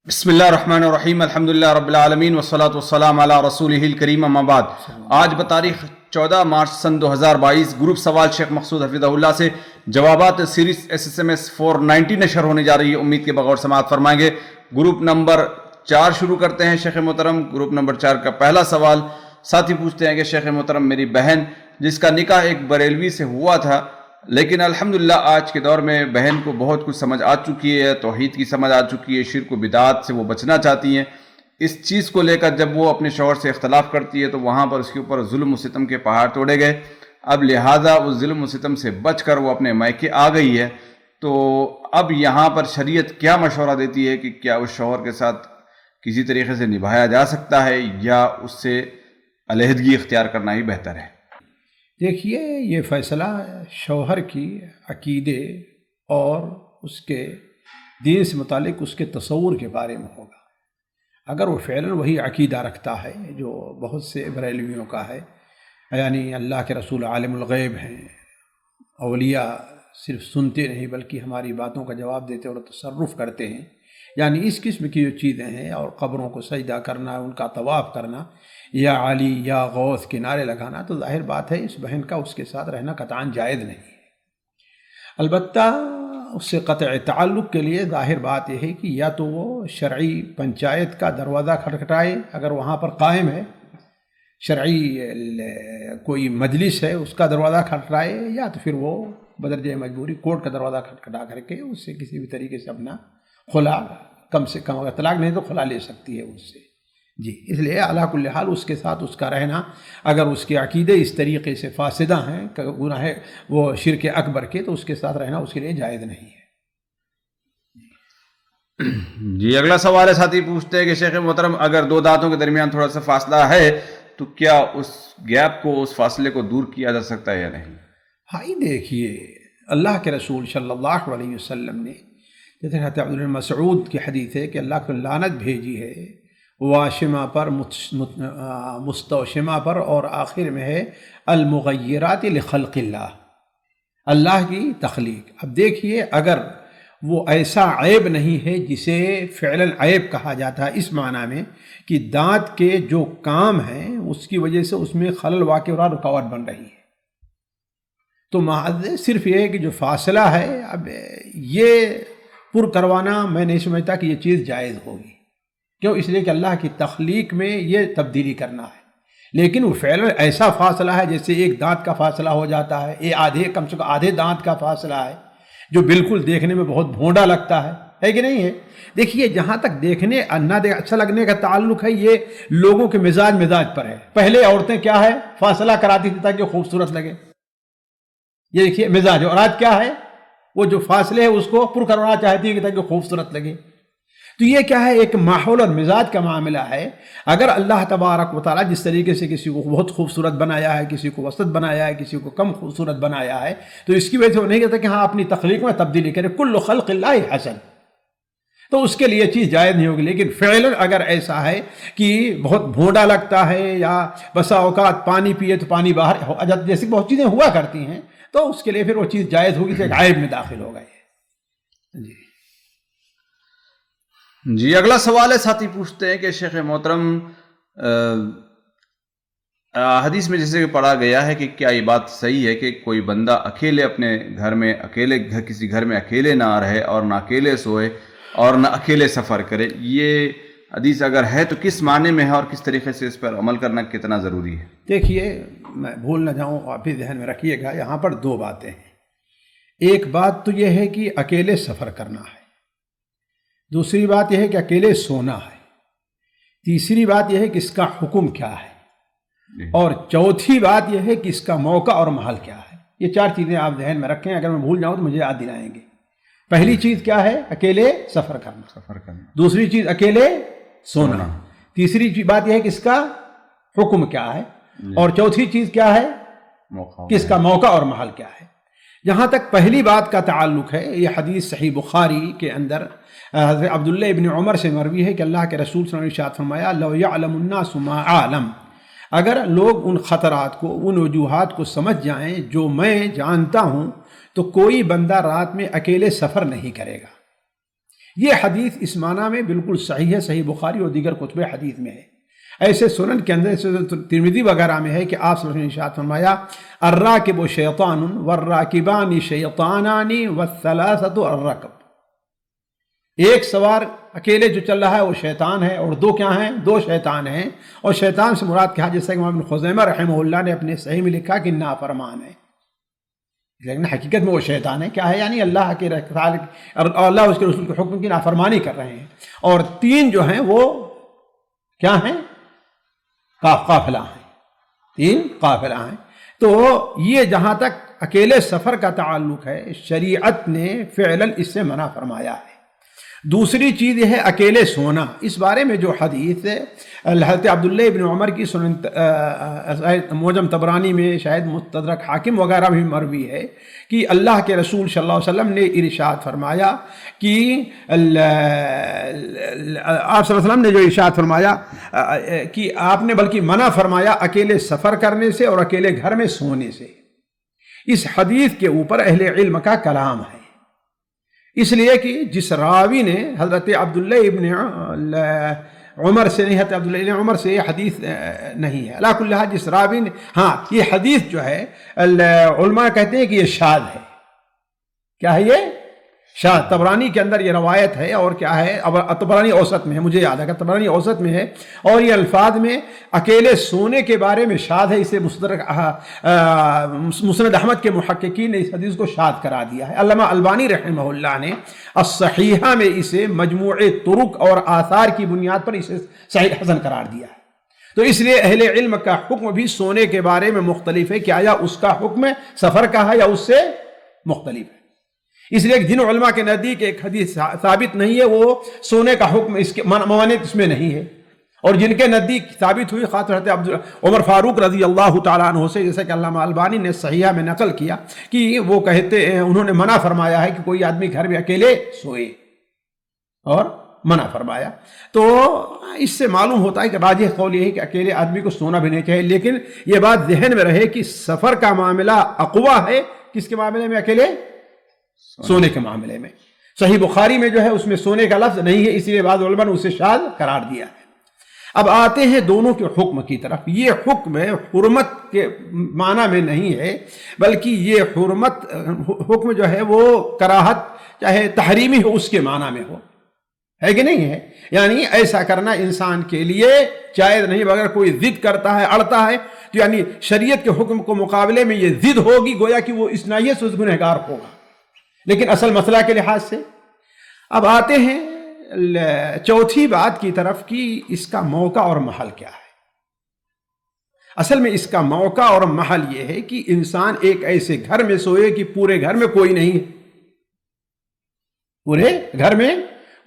بسم اللہ الرحمن الرحیم الحمدللہ رب العالمین والصلاة والسلام علی رسولہ الکریم اما بعد۔ آج بتاریخ 14 مارچ سن 2022 گروپ سوال شیخ مقصود حفظہ اللہ سے جوابات سیریز SSMS 490 نشر ہونے جا رہی ہے۔ امید کے بغور سماعت فرمائیں گے۔ گروپ نمبر 4 شروع کرتے ہیں شیخ محترم۔ گروپ نمبر 4 کا پہلا سوال ساتھی پوچھتے ہیں کہ شیخ محترم، میری بہن جس کا نکاح ایک بریلوی سے ہوا تھا، لیکن الحمدللہ آج کے دور میں بہن کو بہت کچھ سمجھ آ چکی ہے، توحید کی سمجھ آ چکی ہے، شرک و بدعات سے وہ بچنا چاہتی ہیں۔ اس چیز کو لے کر جب وہ اپنے شوہر سے اختلاف کرتی ہے تو وہاں پر اس کے اوپر ظلم و ستم کے پہاڑ توڑے گئے۔ اب لہٰذا اس ظلم و ستم سے بچ کر وہ اپنے مائکے آ گئی ہے، تو اب یہاں پر شریعت کیا مشورہ دیتی ہے کہ کیا اس شوہر کے ساتھ کسی طریقے سے نبھایا جا سکتا ہے یا اس سے علیحدگی اختیار کرنا ہی بہتر ہے؟ دیکھیے، یہ فیصلہ شوہر کی عقیدے اور اس کے دین سے متعلق اس کے تصور کے بارے میں ہوگا۔ اگر وہ فعلاً وہی عقیدہ رکھتا ہے جو بہت سے بریلویوں کا ہے، یعنی اللہ کے رسول عالم الغیب ہیں، اولیاء صرف سنتے نہیں بلکہ ہماری باتوں کا جواب دیتے اور تصرف کرتے ہیں، یعنی اس قسم کی جو چیزیں ہیں، اور قبروں کو سجدہ کرنا، ان کا طواف کرنا، یا علی یا غوث کے نعرے لگانا، تو ظاہر بات ہے اس بہن کا اس کے ساتھ رہنا قطعاً جائز نہیں ہے۔ البتہ اس سے قطع تعلق کے لیے ظاہر بات یہ ہے کہ یا تو وہ شرعی پنچایت کا دروازہ کھٹکھٹائے اگر وہاں پر قائم ہے، شرعی کوئی مجلس ہے اس کا دروازہ کھٹکھٹائے، یا تو پھر وہ بدرجہ مجبوری کورٹ کا دروازہ کھٹکھٹا کر کے اس سے کسی بھی طریقے سے اپنا خلا، کم سے کم اگر طلاق نہیں تو خلا لے سکتی ہے اس سے۔ جی، اس لیے علی کل حال اس کے ساتھ اس کا رہنا، اگر اس کے عقیدے اس طریقے سے فاسدہ ہیں کہ گناہ وہ شرک اکبر کے، تو اس کے ساتھ رہنا اس کے لیے جائز نہیں ہے۔ جی، اگلا سوال ہے ساتھی پوچھتے ہیں کہ شیخ محترم، اگر دو دانتوں کے درمیان تھوڑا سا فاصلہ ہے تو کیا اس گیپ کو، اس فاصلے کو دور کیا جا سکتا ہے یا نہیں؟ ہاں، دیکھیے، اللہ کے رسول صلی اللہ علیہ وسلم نے، جیسے حضرت عبد بن مسعود کی حدیث ہے کہ اللہ کو لعنت بھیجی ہے واشمہ پر، مستوشمہ پر، اور آخر میں ہے المغیرات لخلق اللہ، اللہ کی تخلیق۔ اب دیکھیے، اگر وہ ایسا عیب نہیں ہے جسے فعلاً عیب کہا جاتا ہے، اس معنی میں کہ دانت کے جو کام ہیں اس کی وجہ سے اس میں خلل واقع اور رکاوٹ بن رہی ہے، تو محض صرف یہ ہے کہ جو فاصلہ ہے، اب یہ پر کروانا میں نہیں سمجھتا کہ یہ چیز جائز ہوگی۔ کیوں؟ اس لیے کہ اللہ کی تخلیق میں یہ تبدیلی کرنا ہے، لیکن وہ فعلاً ایسا فاصلہ ہے جیسے ایک دانت کا فاصلہ ہو جاتا ہے، یہ آدھے، کم سے کم آدھے دانت کا فاصلہ ہے، جو بالکل دیکھنے میں بہت بھونڈا لگتا ہے کہ نہیں ہے؟ دیکھیے، جہاں تک دیکھنے اچھا لگنے کا تعلق ہے، یہ لوگوں کے مزاج پر ہے۔ پہلے عورتیں کیا ہے، فاصلہ کراتی تھی تاکہ خوبصورت لگے، یہ دیکھیے مزاج، اور آج کیا ہے، وہ جو فاصلے ہے اس کو پر کروانا چاہتی ہے تاکہ خوبصورت لگے۔ تو یہ کیا ہے، ایک ماحول اور مزاج کا معاملہ ہے۔ اگر اللہ تبارک و تعالیٰ جس طریقے سے کسی کو بہت خوبصورت بنایا ہے، کسی کو وسط بنایا ہے، کسی کو کم خوبصورت بنایا ہے، تو اس کی وجہ سے وہ نہیں کہتا کہ ہاں اپنی تخلیق میں تبدیلی کرے، کل خلق اللہ حسن، تو اس کے لیے چیز جائز نہیں ہوگی۔ لیکن فعلاً اگر ایسا ہے کہ بہت بھونڈا لگتا ہے، یا بسا اوقات پانی پیے تو پانی باہر ہو جاتا، جیسی بہت چیزیں ہوا کرتی ہیں، تو اس کے لیے پھر وہ چیز جائز ہوگی، تو ایک عیب میں داخل ہوگا یہ۔ جی، اگلا سوال ہے ساتھی پوچھتے ہیں کہ شیخ محترم، حدیث میں جیسے کہ پڑھا گیا ہے کہ کیا یہ بات صحیح ہے کہ کوئی بندہ اکیلے اپنے گھر میں، کسی گھر میں اکیلے نہ رہے اور نہ اکیلے سوئے اور نہ اکیلے سفر کرے؟ یہ حدیث اگر ہے تو کس معنی میں ہے اور کس طریقے سے اس پر عمل کرنا کتنا ضروری ہے؟ دیکھیے، میں بھول نہ جاؤں، آپ بھی ذہن میں رکھیے گا، یہاں پر دو باتیں ہیں۔ ایک بات تو یہ ہے کہ اکیلے سفر کرنا ہے، دوسری بات یہ ہے کہ اکیلے سونا ہے، تیسری بات یہ ہے کہ اس کا حکم کیا ہے، اور چوتھی بات یہ ہے کہ اس کا موقع اور محل کیا ہے۔ یہ چار چیزیں آپ ذہن میں رکھیں، اگر میں بھول جاؤں تو مجھے یاد دلائیں گے۔ پہلی چیز کیا ہے، اکیلے سفر کرنا، دوسری چیز اکیلے سونا، تیسری بات یہ ہے کہ اس کا حکم کیا ہے، اور چوتھی چیز کیا ہے کہ اس کا موقع اور محل کیا ہے۔ جہاں تک پہلی بات کا تعلق ہے، یہ حدیث صحیح بخاری کے اندر حضرت عبداللہ ابن عمر سے مروی ہے کہ اللہ کے رسول صلی اللہ علیہ وسلم نے ارشاد فرمایا، لو یعلم الناس ما اعلم، اگر لوگ ان خطرات کو، ان وجوہات کو سمجھ جائیں جو میں جانتا ہوں، تو کوئی بندہ رات میں اکیلے سفر نہیں کرے گا۔ یہ حدیث اس معنی میں بالکل صحیح ہے، صحیح بخاری اور دیگر کتب حدیث میں ہے۔ ایسے سنن کے اندر ترمذی وغیرہ میں ہے کہ آپ صلی اللہ علیہ وسلم نے ارشاد فرمایا الراکب شیطان والراکبان شیطانان والثلاثۃ الرکب، ایک سوار اکیلے جو چل رہا ہے وہ شیطان ہے، اور دو کیا ہیں؟ دو شیطان ہیں۔ اور شیطان سے مراد کیا ہے؟ جیسا کہ امام ابن خزیمہ رحمہ اللہ نے اپنے صحیح میں لکھا کہ نافرمان ہے، لیکن حقیقت میں وہ شیطان ہے۔ کیا ہے؟ یعنی اللہ کے اللہ اس کے رسول کے حکم کی نافرمانی کر رہے ہیں۔ اور تین جو ہیں وہ کیا ہیں؟ قافلہ ہیں، تین قافلہ ہیں۔ تو یہ جہاں تک اکیلے سفر کا تعلق ہے، شریعت نے فعلاً اس سے منع فرمایا ہے۔ دوسری چیز یہ ہے اکیلے سونا۔ اس بارے میں جو حدیث حضرت عبداللہ ابن عمر کی سنن معجم طبرانی میں، شاید مستدرک حاکم وغیرہ بھی مروی ہے کہ اللہ کے رسول صلی اللہ علیہ وسلم نے ارشاد فرمایا کہ آپ صلی اللہ علیہ وسلم نے جو ارشاد فرمایا کہ آپ نے بلکہ منع فرمایا اکیلے سفر کرنے سے اور اکیلے گھر میں سونے سے۔ اس حدیث کے اوپر اہل علم کا کلام ہے، اس لیے کہ جس راوی نے حضرت عبداللہ ابن عمر سے نہیں، حضرت عبداللہ ابن عمر سے یہ حدیث نہیں ہے، علا کل حال جس راوی نے، ہاں یہ حدیث جو ہے علماء کہتے ہیں کہ یہ شاذ ہے۔ کیا ہے یہ؟ شاذ۔ طبرانی کے اندر یہ روایت ہے، اور کیا ہے؟ طبرانی اوسط میں ہے، مجھے یاد ہے کہ طبرانی اوسط میں ہے، اور یہ الفاظ میں اکیلے سونے کے بارے میں شاذ ہے۔ اسے مسند احمد کے محققین نے اس حدیث کو شاذ کرا دیا ہے۔ علامہ البانی رحمہ اللہ نے الصحیحہ میں اسے مجموع طرق اور آثار کی بنیاد پر اسے صحیح حسن قرار دیا ہے۔ تو اس لیے اہل علم کا حکم بھی سونے کے بارے میں مختلف ہے کہ آیا اس کا حکم سفر کا ہے یا اس سے مختلف ہے۔ اس لیے جن علماء کے نزدیک ایک حدیث ثابت نہیں ہے وہ سونے کا حکم اس کے ممانعت اس میں نہیں ہے، اور جن کے نزدیک ثابت ہوئی خاص حضرت عمر فاروق رضی اللہ تعالیٰ عنہ سے، جیسے کہ علامہ البانی نے صحیحہ میں نقل کیا کہ وہ کہتے ہیں، انہوں نے منع فرمایا ہے کہ کوئی آدمی گھر میں اکیلے سوئے، اور منع فرمایا۔ تو اس سے معلوم ہوتا ہے کہ راجح قول یہ ہے کہ اکیلے آدمی کو سونا بھی نہیں چاہیے، لیکن یہ بات ذہن میں رہے کہ سفر کا معاملہ اقویٰ ہے کس کے معاملے میں؟ اکیلے سونے کے معاملے میں۔ صحیح بخاری میں جو ہے اس میں سونے کا لفظ نہیں ہے، اس لیے بعض علماء نے اسے شاذ قرار دیا ہے۔ اب آتے ہیں دونوں کے حکم کی طرف۔ یہ حکم حرمت کے معنی میں نہیں ہے، بلکہ یہ حکم جو ہے وہ کراہت چاہے تحریمی ہو اس کے معنی میں ہو، ہے کہ نہیں ہے؟ یعنی ایسا کرنا انسان کے لیے جائز نہیں، اگر کوئی ضد کرتا ہے، اڑتا ہے، تو یعنی شریعت کے حکم کو مقابلے میں یہ ضد ہوگی، گویا کہ وہ اس ناحیے سے اس گنہگار ہوگا۔ لیکن اصل مسئلہ کے لحاظ سے اب آتے ہیں چوتھی بات کی طرف کہ اس کا موقع اور محل کیا ہے۔ اصل میں اس کا موقع اور محل یہ ہے کہ انسان ایک ایسے گھر میں سوئے کہ پورے گھر میں کوئی نہیں ہے، پورے گھر میں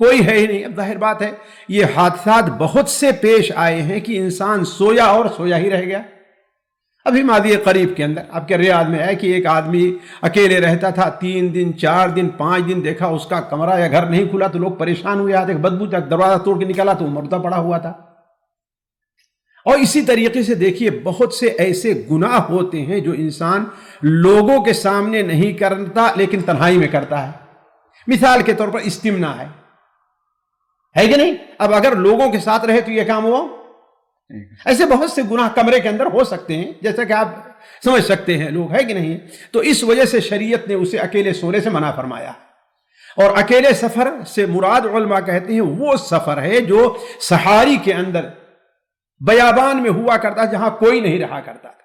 کوئی ہے ہی نہیں۔ اب ظاہر بات ہے یہ حادثات بہت سے پیش آئے ہیں کہ انسان سویا اور سویا ہی رہ گیا۔ ابھی ماضی قریب کے اندر آپ کے ریاض میں ہے کہ ایک آدمی اکیلے رہتا تھا، 3 دن 4 دن 5 دن دیکھا اس کا کمرہ یا گھر نہیں کھلا تو لوگ پریشان ہوئے، آتے بدبو تک دروازہ توڑ کے نکالا تو مردہ پڑا ہوا تھا۔ اور اسی طریقے سے دیکھیے بہت سے ایسے گناہ ہوتے ہیں جو انسان لوگوں کے سامنے نہیں کرتا لیکن تنہائی میں کرتا ہے۔ مثال کے طور پر استمنا ہے کہ نہیں؟ اب اگر لوگوں کے ساتھ رہے تو یہ کام ہوا، ایسے بہت سے گناہ کمرے کے اندر ہو سکتے ہیں، جیسا کہ آپ سمجھ سکتے ہیں لوگ، ہے کہ نہیں؟ تو اس وجہ سے شریعت نے اسے اکیلے سونے سے منع فرمایا۔ اور اکیلے سفر سے مراد علماء کہتے ہیں وہ سفر ہے جو صحاری کے اندر بیابان میں ہوا کرتا جہاں کوئی نہیں رہا کرتا تھا،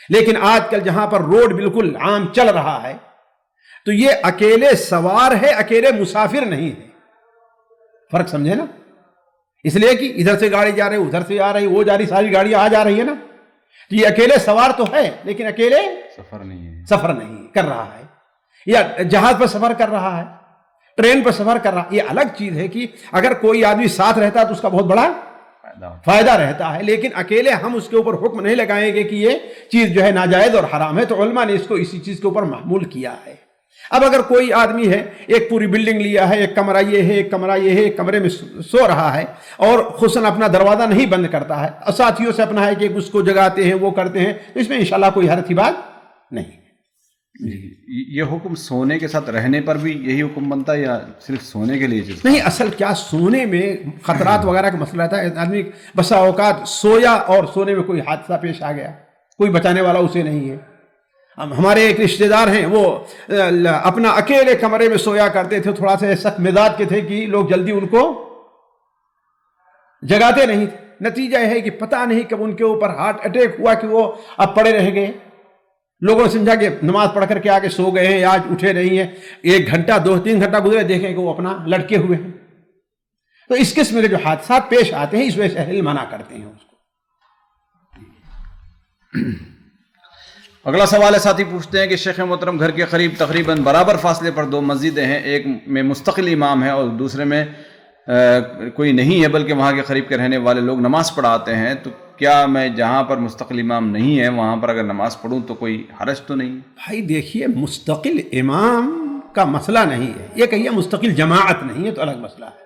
لیکن آج کل جہاں پر روڈ بالکل عام چل رہا ہے تو یہ اکیلے سوار ہے، اکیلے مسافر نہیں ہے۔ فرق سمجھے نا؟ اس لیے کہ ادھر سے گاڑی جا رہی، ادھر سے آ رہی، وہ جا رہی، ساری گاڑیاں آ جا رہی ہے نا، تو یہ اکیلے سوار تو ہے لیکن اکیلے سفر نہیں کر رہا ہے، یا جہاز پر سفر کر رہا ہے، ٹرین پر سفر کر رہا ہے۔ یہ الگ چیز ہے کہ اگر کوئی آدمی ساتھ رہتا ہے تو اس کا بہت بڑا فائدہ رہتا ہے، لیکن اکیلے ہم اس کے اوپر حکم نہیں لگائیں گے کہ یہ چیز جو ہے ناجائز اور حرام ہے، تو علماء نے اس کو اسی چیز کے اوپر محمول کیا ہے۔ اب اگر کوئی آدمی ہے، ایک پوری بلڈنگ لیا ہے، ایک کمرہ یہ ہے، ایک کمرہ یہ ہے، ایک کمرے میں سو رہا ہے اور خصوصاً اپنا دروازہ نہیں بند کرتا ہے، اور ساتھیوں سے اپنا ہے کہ اس کو جگاتے ہیں، وہ کرتے ہیں، تو اس میں انشاءاللہ کوئی حرج کی بات نہیں۔ یہ حکم سونے کے ساتھ رہنے پر بھی یہی حکم بنتا ہے یا صرف سونے کے لیے چیز؟ نہیں، اصل کیا سونے میں خطرات وغیرہ کا مسئلہ رہتا ہے. آدمی بسا اوقات سویا اور سونے میں کوئی حادثہ پیش آ گیا، کوئی بچانے والا اسے نہیں ہے. ہمارے ایک رشتہ دار ہیں، وہ اپنا اکیلے کمرے میں سویا کرتے تھے، تھوڑا سا سخت مزاج کے تھے کہ لوگ جلدی ان کو جگاتے نہیں تھے. نتیجہ یہ ہے کہ پتہ نہیں کب ان کے اوپر ہارٹ اٹیک ہوا کہ وہ اب پڑے رہ گئے. لوگوں نے سمجھا کہ نماز پڑھ کر کے آگے سو گئے ہیں، آج اٹھے نہیں ہیں. 1 گھنٹہ 2-3 گھنٹہ گزرے، دیکھیں کہ وہ اپنا لٹکے ہوئے ہیں. تو اس قسم کے جو حادثات پیش آتے ہیں، اس وجہ سے اہل منع کرتے ہیں اس کو. اگلا سوال ہے، ساتھی پوچھتے ہیں کہ شیخ محترم گھر کے قریب تقریباً برابر فاصلے پر 2 مسجدیں ہیں، ایک میں مستقل امام ہے اور دوسرے میں کوئی نہیں ہے بلکہ وہاں کے قریب کے رہنے والے لوگ نماز پڑھاتے ہیں، تو کیا میں جہاں پر مستقل امام نہیں ہے وہاں پر اگر نماز پڑھوں تو کوئی حرج تو نہیں؟ بھائی دیکھیے، مستقل امام کا مسئلہ نہیں ہے، یہ کہیے مستقل جماعت نہیں ہے تو الگ مسئلہ ہے.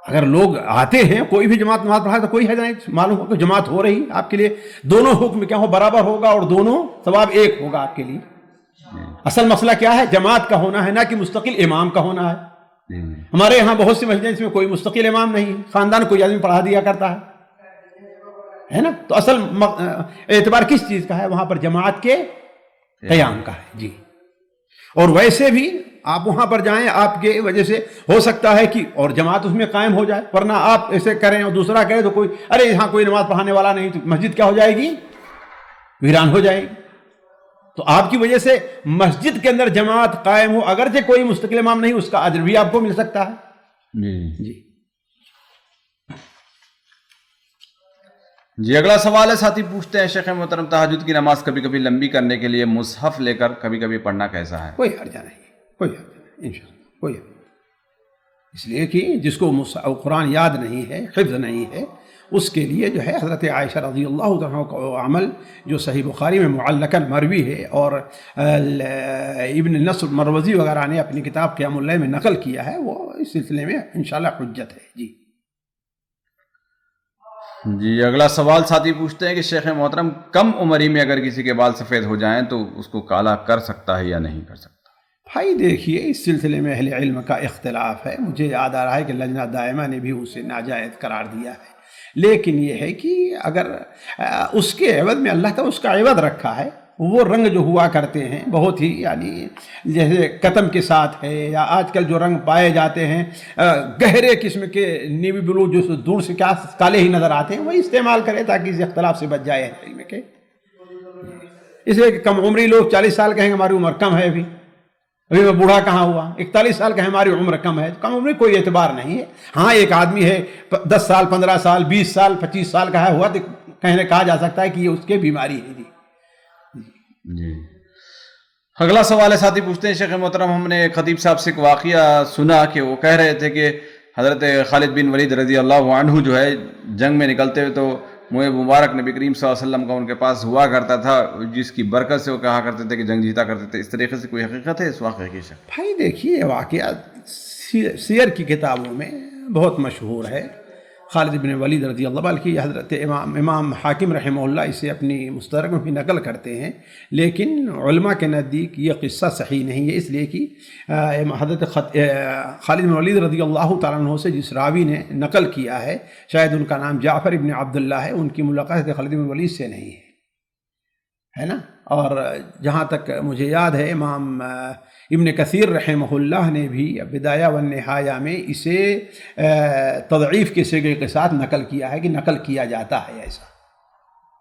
اگر لوگ آتے ہیں، کوئی بھی جماعت نماز پڑھائے تو کوئی حرج نہیں. معلوم ہو کہ جماعت ہو رہی آپ کے لیے، دونوں حکم کیا ہو برابر ہوگا اور دونوں ثواب ایک ہوگا آپ کے لیے. اصل مسئلہ کیا ہے؟ جماعت کا ہونا ہے، نہ کہ مستقل امام کا ہونا ہے. ہمارے یہاں بہت سی مسجدیں اس میں کوئی مستقل امام نہیں ہے، خاندان کوئی آدمی پڑھا دیا کرتا ہے نا. تو اصل اعتبار کس چیز کا ہے؟ وہاں پر جماعت کے قیام کا ہے. جی. اور ویسے بھی آپ وہاں پر جائیں، آپ کے وجہ سے ہو سکتا ہے کہ اور جماعت اس میں قائم ہو جائے، ورنہ آپ ایسے کریں اور دوسرا کرے تو کوئی ارے یہاں کوئی نماز پڑھانے والا نہیں، تو مسجد کیا ہو جائے گی؟ ویران ہو جائے گی. تو آپ کی وجہ سے مسجد کے اندر جماعت قائم ہو، اگرچہ کوئی مستقل امام نہیں، اس کا اجر بھی آپ کو مل سکتا ہے. جی اگلا سوال ہے، ساتھی پوچھتے ہیں شیخ محترم تہجد کی نماز کبھی کبھی لمبی کرنے کے لیے مصحف لے کر کبھی کبھی پڑھنا کیسا ہے؟ کوئی حرج نہیں، کوئی حرج نہیں، انشاءاللہ کوئی حرج نہیں. اس لیے کہ جس کو قرآن یاد نہیں ہے، حفظ نہیں ہے، اس کے لیے جو ہے حضرت عائشہ رضی اللہ عنہ کا عمل جو صحیح بخاری میں معلقاً مروی ہے اور ابن نصر مروزی وغیرہ نے اپنی کتاب قیام اللیل میں نقل کیا ہے، وہ اس سلسلے میں انشاءاللہ حجت ہے. جی اگلا سوال ساتھی پوچھتے ہیں کہ شیخ محترم کم عمری میں اگر کسی کے بال سفید ہو جائیں تو اس کو کالا کر سکتا ہے یا نہیں کر سکتا؟ بھائی دیکھیے، اس سلسلے میں اہل علم کا اختلاف ہے. مجھے یاد آ رہا ہے کہ لجنہ دائمہ نے بھی اسے ناجائز قرار دیا ہے، لیکن یہ ہے کہ اگر اس کے عوض میں اللہ تعالیٰ اس کا عوض رکھا ہے، وہ رنگ جو ہوا کرتے ہیں بہت ہی یعنی جیسے قتم کے ساتھ ہے، یا آج کل جو رنگ پائے جاتے ہیں گہرے قسم کے نیوی بلو جو دور سے کیا کالے ہی نظر آتے ہیں، وہی استعمال کرے تاکہ اس اختلاف سے بچ جائے علم کے. اس لیے کہ کم عمری لوگ 40 سال کہیں گے ہماری عمر کم ہے، ابھی میں بوڑھا کہاں ہوا. 41 سال کا ہماری عمر کم ہے، کم عمری کوئی اعتبار نہیں ہے. ہاں ایک آدمی ہے 10 سال 15 سال 20 سال 25 سال کا ہے ہوا تو کہا جا سکتا ہے کہ یہ اس کے بیماری ہے. جی اگلا سوال ہے، ساتھی پوچھتے ہیں شیخ محترم ہم نے خطیب صاحب سے ایک واقعہ سنا کہ وہ کہہ رہے تھے کہ حضرت خالد بن ولید رضی اللہ عنہ جو ہے جنگ میں نکلتے ہوئے تو منہ مبارک نبی کریم صلی اللہ علیہ وسلم کا ان کے پاس ہوا کرتا تھا، جس کی برکت سے وہ کہا کرتے تھے کہ جنگ جیتا کرتے تھے. اس طریقے سے کوئی حقیقت ہے اس واقعے کی؟ بھائی دیکھیے، واقعہ سیر کی کتابوں میں بہت مشہور ہے. خالد بن ولید رضی اللہ عنہ کی حضرت امام حاکم رحمہ اللہ اسے اپنی مستدرک میں بھی نقل کرتے ہیں، لیکن علماء کے نزدیک یہ قصہ صحیح نہیں ہے، اس لیے کہ حضرت خالد بن ولید رضی اللہ تعالیٰ عنہ سے جس راوی نے نقل کیا ہے، شاید ان کا نام جعفر ابن عبداللہ ہے، ان کی ملاقات خالد بن ولید سے نہیں ہے نا. اور جہاں تک مجھے یاد ہے، امام ابن کثیر رحمہ اللہ نے بھی بدایہ والنہایہ میں اسے تضعیف کے صیغے کے ساتھ نقل کیا ہے کہ نقل کیا جاتا ہے،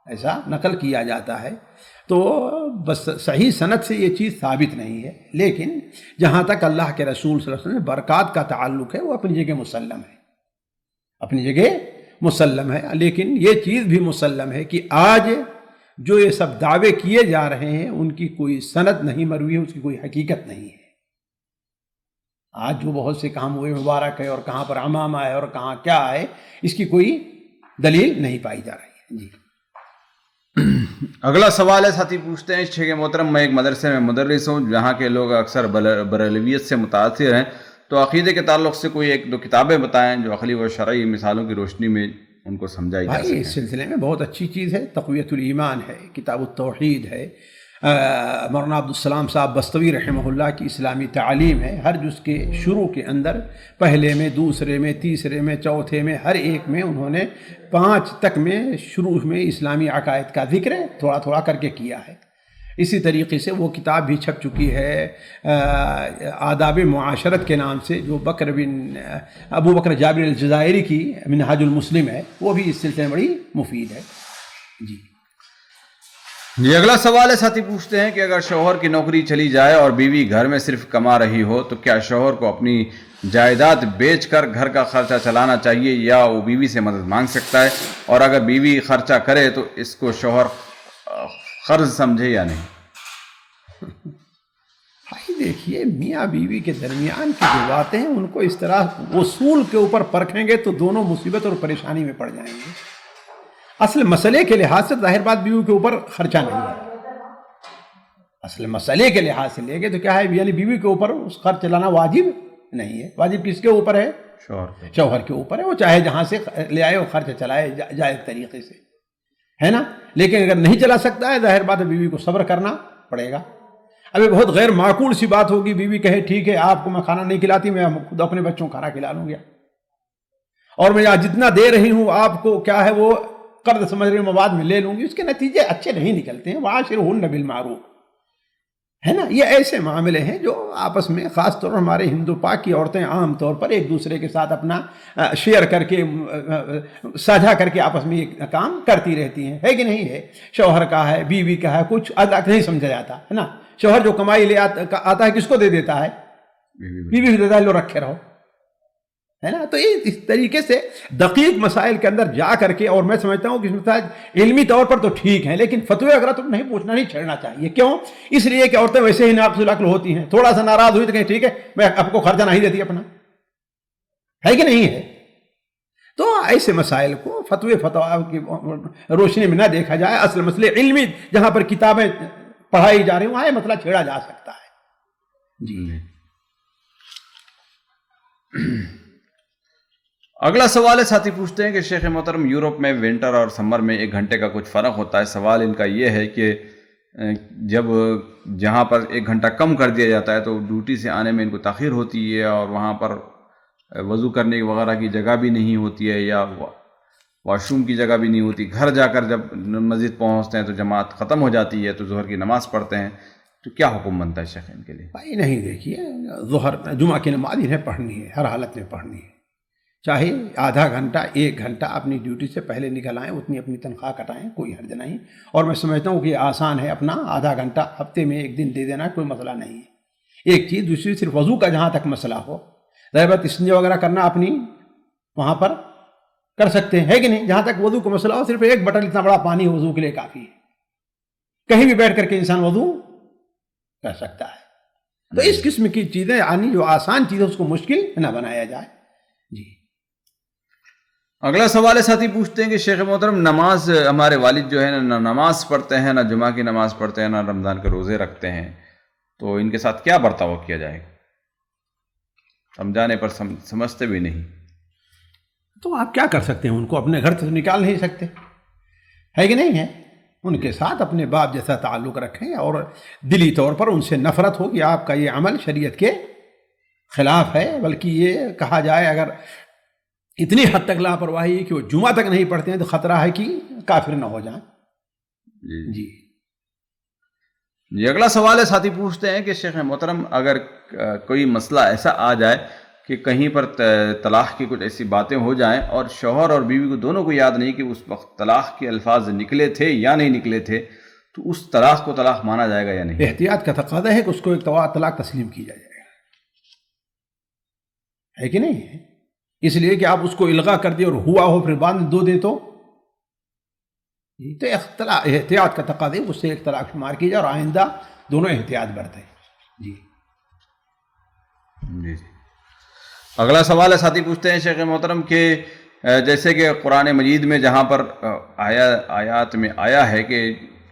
ایسا نقل کیا جاتا ہے. تو بس صحیح سند سے یہ چیز ثابت نہیں ہے، لیکن جہاں تک اللہ کے رسول صلی اللہ علیہ وسلم برکات کا تعلق ہے وہ اپنی جگہ مسلم ہے، اپنی جگہ مسلم ہے. لیکن یہ چیز بھی مسلم ہے کہ آج جو یہ سب دعوے کیے جا رہے ہیں ان کی کوئی سند نہیں مروی ہے، اس کی کوئی حقیقت نہیں ہے. آج جو بہت سے کہاں ہوئے مبارک ہے اور کہاں پر عمامہ ہے اور کہاں کیا ہے، اس کی کوئی دلیل نہیں پائی جا رہی ہے. جی اگلا سوال ہے، ساتھی پوچھتے ہیں شیخ محترم میں ایک مدرسے میں مدرس ہوں جہاں کے لوگ اکثر بریلویت سے متاثر ہیں، تو عقیدے کے تعلق سے کوئی 1-2 کتابیں بتائیں جو عقلی و شرعی مثالوں کی روشنی میں ان کو سمجھائی جا سکے. اس سلسلے میں بہت اچھی چیز ہے، تقویت الایمان ہے، کتاب التوحید ہے، مولانا عبدالسلام صاحب بستوی رحمہ اللہ کی اسلامی تعلیم ہے، ہر جز کے شروع کے اندر پہلے میں، دوسرے میں، تیسرے میں، چوتھے میں، ہر ایک میں انہوں نے 5 تک میں شروع میں اسلامی عقائد کا ذکر تھوڑا تھوڑا کر کے کیا ہے۔ اسی طریقے سے وہ کتاب بھی چھپ چکی ہے آداب معاشرت کے نام سے، جو ابو بکر جابر الجزائری کی منہاج المسلم ہے، وہ بھی اس سلسلے میں بڑی مفید ہے۔ جی اگلا سوال ہے، ساتھی پوچھتے ہیں کہ اگر شوہر کی نوکری چلی جائے اور بیوی گھر میں صرف کما رہی ہو تو کیا شوہر کو اپنی جائیداد بیچ کر گھر کا خرچہ چلانا چاہیے یا وہ بیوی سے مدد مانگ سکتا ہے؟ اور اگر بیوی خرچہ کرے تو اس کو شوہر قرض سمجھے یا نہیں؟ بھائی دیکھیے، میاں بیوی کے درمیان کی جو باتیں ہیں ان کو اس طرح اصول کے اوپر پرکھیں گے تو دونوں مصیبت اور پریشانی میں پڑ جائیں گے۔ اصل مسئلے کے لحاظ سے ظاہر بات بیوی کے اوپر خرچہ نہیں ہے، اصل مسئلے کے لحاظ سے لے گے تو کیا ہے، یعنی بیوی کے اوپر اس خرچ چلانا واجب نہیں ہے۔ واجب کس کے اوپر ہے؟ شوہر کے اوپر ہے، وہ چاہے جہاں سے لے آئے وہ خرچ چلائے جائز طریقے سے، ہے نا۔ لیکن اگر نہیں چلا سکتا ہے، ظاہر بات ہے بیوی کو صبر کرنا پڑے گا۔ ابھی بہت غیر معقول سی بات ہوگی، بیوی کہے ٹھیک ہے آپ کو میں کھانا نہیں کھلاتی، میں خود اپنے بچوں کو کھانا کھلا لوں گا، اور میں جتنا دے رہی ہوں آپ کو کیا ہے وہ قرض سمجھ رہی ہوں، بعد میں لے لوں گی، اس کے نتیجے اچھے نہیں نکلتے ہیں۔ وعاشرہن بالمعروف، ہے نا۔ یہ ایسے معاملے ہیں جو آپس میں، خاص طور پر ہمارے ہندو پاک کی عورتیں عام طور پر ایک دوسرے کے ساتھ اپنا شیئر کر کے، ساجھا کر کے آپس میں یہ کام کرتی رہتی ہیں، ہے کہ نہیں ہے؟ شوہر کا ہے، بیوی کا ہے، کچھ الگ نہیں سمجھا جاتا ہے نا۔ شوہر جو کمائی لے آتا ہے کس کو دے دیتا ہے؟ بیوی کو دیتا ہے، لو رکھے رہو، ہے نا۔ تو اس طریقے سے دقیق مسائل کے اندر جا کر کے، اور میں سمجھتا ہوں کہ علمی طور پر تو ٹھیک ہیں لیکن فتوے وغیرہ تو نہیں پوچھنا، نہیں چھیڑنا چاہیے۔ کیوں؟ اس لیے کہ عورتیں ویسے ہی ناقص العقل ہوتی ہیں، تھوڑا سا ناراض ہوئی تو کہیں ٹھیک ہے میں آپ کو خرچہ نہیں دیتی اپنا، ہے کہ نہیں ہے؟ تو ایسے مسائل کو فتوے فتوا کی روشنی میں نہ دیکھا جائے، اصل مسئلے علمی جہاں پر کتابیں پڑھائی جا رہی ہیں وہاں یہ مسئلہ چھیڑا جا سکتا ہے۔ جی اگلا سوال ہے، ساتھی پوچھتے ہیں کہ شیخ محترم، یورپ میں ونٹر اور سمر میں 1 گھنٹے کا کچھ فرق ہوتا ہے۔ سوال ان کا یہ ہے کہ جب جہاں پر 1 گھنٹہ کم کر دیا جاتا ہے تو ڈیوٹی سے آنے میں ان کو تاخیر ہوتی ہے، اور وہاں پر وضو کرنے وغیرہ کی جگہ بھی نہیں ہوتی ہے، یا واش روم کی جگہ بھی نہیں ہوتی۔ گھر جا کر جب مسجد پہنچتے ہیں تو جماعت ختم ہو جاتی ہے تو ظہر کی نماز پڑھتے ہیں، تو کیا حکم بنتا ہے شیخ ان کے لیے؟ بھائی نہیں، دیکھیے جمعہ کی نماز انہیں پڑھنی ہے، ہر حالت میں پڑھنی ہے، چاہے آدھا گھنٹہ 1 گھنٹہ اپنی ڈیوٹی سے پہلے نکل آئیں، اتنی اپنی تنخواہ کٹائیں، کوئی حرج نہیں۔ اور میں سمجھتا ہوں کہ یہ آسان ہے، اپنا آدھا گھنٹہ ہفتے میں 1 دن دے دینا، کوئی مسئلہ نہیں ہے۔ ایک چیز، دوسری صرف وضو کا جہاں تک مسئلہ ہو، ضرورت استنجا وغیرہ کرنا اپنی وہاں پر کر سکتے ہیں، ہے کہ نہیں؟ جہاں تک وضو کا مسئلہ ہو، صرف 1 بٹن اتنا بڑا پانی وضو کے لیے کافی ہے، کہیں بھی بیٹھ کر کے انسان وضو کر سکتا ہے۔ تو اس قسم کی چیزیں، یعنی جو آسان چیزیں اس کو مشکل نہ بنایا جائے۔ جی اگلا سوال ہے، ساتھی پوچھتے ہیں کہ شیخ محترم، نماز ہمارے والد جو ہے نہ نماز پڑھتے ہیں، نہ جمعہ کی نماز پڑھتے ہیں، نہ رمضان کے روزے رکھتے ہیں، تو ان کے ساتھ کیا برتاؤ کیا جائے؟ سمجھانے پر سمجھتے بھی نہیں۔ تو آپ کیا کر سکتے ہیں؟ ان کو اپنے گھر سے نکال نہیں سکتے، ہے کہ نہیں ہے؟ ان کے ساتھ اپنے باپ جیسا تعلق رکھیں، اور دلی طور پر ان سے نفرت ہو کہ آپ کا یہ عمل شریعت کے خلاف ہے، بلکہ یہ کہا جائے اگر اتنی حد تک لاپرواہی کہ وہ جمعہ تک نہیں پڑھتے ہیں تو خطرہ ہے کہ کافر نہ ہو جائیں۔ جی اگلا سوال ہے، ساتھی پوچھتے ہیں کہ شیخ محترم، اگر کوئی مسئلہ ایسا آ جائے کہ کہیں پر طلاق کی کچھ ایسی باتیں ہو جائیں اور شوہر اور بیوی کو دونوں کو یاد نہیں کہ اس وقت طلاق کے الفاظ نکلے تھے یا نہیں نکلے تھے، تو اس طلاق کو طلاق مانا جائے گا یا نہیں؟ احتیاط کا تقاضا ہے کہ اس کو ایک طلاق تسلیم کی جائے گا، ہے کہ نہیں؟ اس لیے کہ آپ اس کو الغا کر دیں اور ہوا ہو پھر بعد میں 2 دیں تو احتیاط کا تقاضا ہے، اس سے ایک طلاق شمار کی جائے، اور آئندہ دونوں احتیاط برتیں۔ جی اگلا سوال ہے، ساتھی پوچھتے ہیں شیخ محترم کہ جیسے کہ قرآن مجید میں جہاں پر آیات میں آیا ہے کہ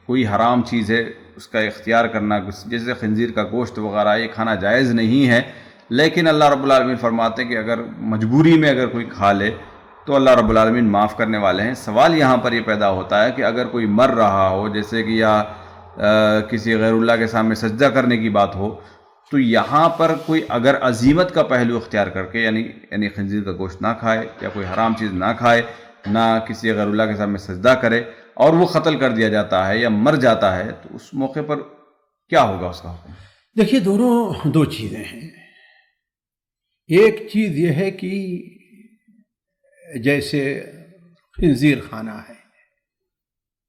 کوئی حرام چیز ہے اس کا اختیار کرنا، جیسے خنزیر کا گوشت وغیرہ، یہ کھانا جائز نہیں ہے، لیکن اللہ رب العالمین فرماتے ہیں کہ اگر مجبوری میں اگر کوئی کھا لے تو اللہ رب العالمین معاف کرنے والے ہیں۔ سوال یہاں پر یہ پیدا ہوتا ہے کہ اگر کوئی مر رہا ہو، جیسے کہ یا کسی غیر اللہ کے سامنے سجدہ کرنے کی بات ہو، تو یہاں پر کوئی اگر عزیمت کا پہلو اختیار کر کے یعنی خنزیر کا گوشت نہ کھائے یا کوئی حرام چیز نہ کھائے، نہ کسی غیر اللہ کے سامنے سجدہ کرے، اور وہ قتل کر دیا جاتا ہے یا مر جاتا ہے، تو اس موقع پر کیا ہوگا اس کا حکم؟ دیکھیے دو چیزیں ہیں. ایک چیز یہ ہے کہ جیسے خنزیر کھانا ہے،